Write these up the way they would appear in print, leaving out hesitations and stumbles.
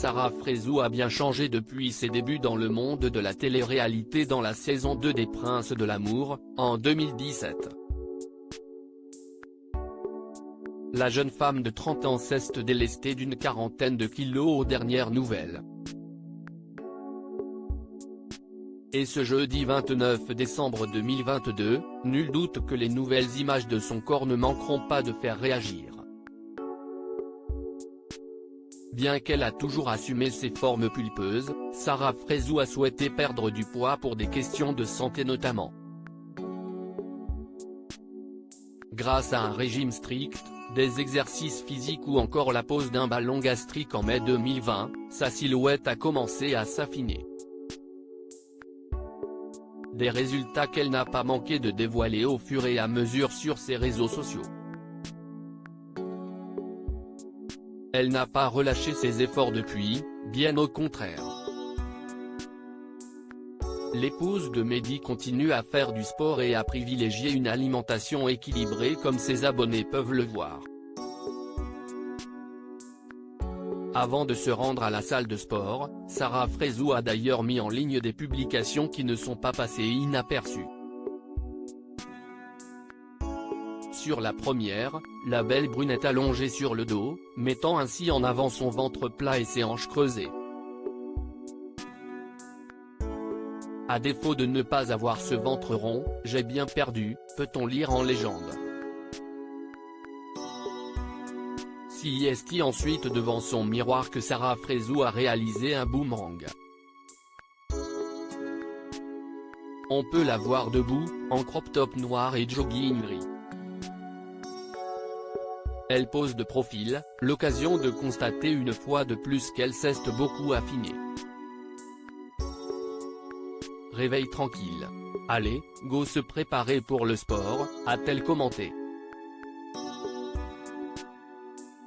Sarah Frézou a bien changé depuis ses débuts dans le monde de la télé-réalité dans la saison 2 des Princes de l'amour, en 2017. La jeune femme de 30 ans s'est délestée d'une quarantaine de kilos aux dernières nouvelles. Et ce jeudi 29 décembre 2022, nul doute que les nouvelles images de son corps ne manqueront pas de faire réagir. Bien qu'elle a toujours assumé ses formes pulpeuses, Sarah Frézou a souhaité perdre du poids pour des questions de santé notamment. Grâce à un régime strict, des exercices physiques ou encore la pose d'un ballon gastrique en mai 2020, sa silhouette a commencé à s'affiner. Des résultats qu'elle n'a pas manqué de dévoiler au fur et à mesure sur ses réseaux sociaux. Elle n'a pas relâché ses efforts depuis, bien au contraire. L'épouse de Mehdi continue à faire du sport et à privilégier une alimentation équilibrée comme ses abonnés peuvent le voir. Avant de se rendre à la salle de sport, Sarah Frézou a d'ailleurs mis en ligne des publications qui ne sont pas passées inaperçues. Sur la première, la belle brunette allongée sur le dos, mettant ainsi en avant son ventre plat et ses hanches creusées. À défaut de ne pas avoir ce ventre rond, j'ai bien perdu, peut-on lire en légende. C'est ensuite devant son miroir que Sarah Frézou a réalisé un boomerang. On peut la voir debout, en crop top noir et jogging gris. Elle pose de profil, l'occasion de constater une fois de plus qu'elle s'est beaucoup affinée. Réveil tranquille. Allez, go se préparer pour le sport, a-t-elle commenté.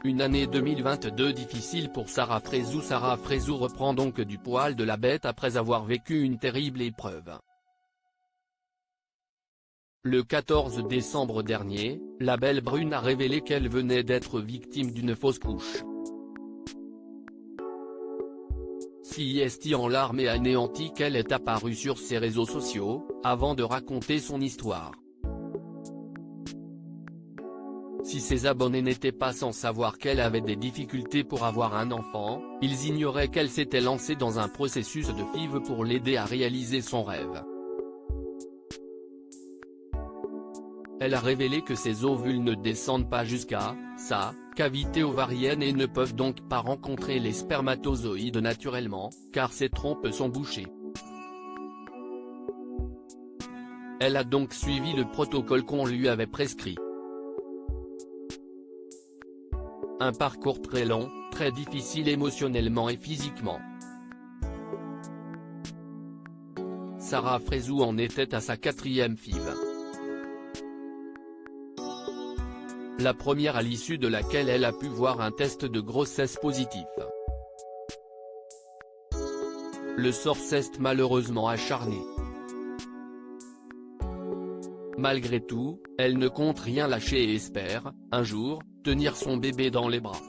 Une année 2022 difficile pour Sarah Frézou. Sarah Frézou reprend donc du poil de la bête après avoir vécu une terrible épreuve. Le 14 décembre dernier, la belle brune a révélé qu'elle venait d'être victime d'une fausse couche. En larmes et anéantie qu'elle est apparue sur ses réseaux sociaux, avant de raconter son histoire. Si ses abonnés n'étaient pas sans savoir qu'elle avait des difficultés pour avoir un enfant, ils ignoraient qu'elle s'était lancée dans un processus de FIV pour l'aider à réaliser son rêve. Elle a révélé que ses ovules ne descendent pas jusqu'à sa cavité ovarienne et ne peuvent donc pas rencontrer les spermatozoïdes naturellement, car ses trompes sont bouchées. Elle a donc suivi le protocole qu'on lui avait prescrit. Un parcours très long, très difficile émotionnellement et physiquement. Sarah Frézou en était à sa 4e FIV. La première à l'issue de laquelle elle a pu voir un test de grossesse positif. Le sort s'est malheureusement acharné. Malgré tout, elle ne compte rien lâcher et espère, un jour, tenir son bébé dans les bras.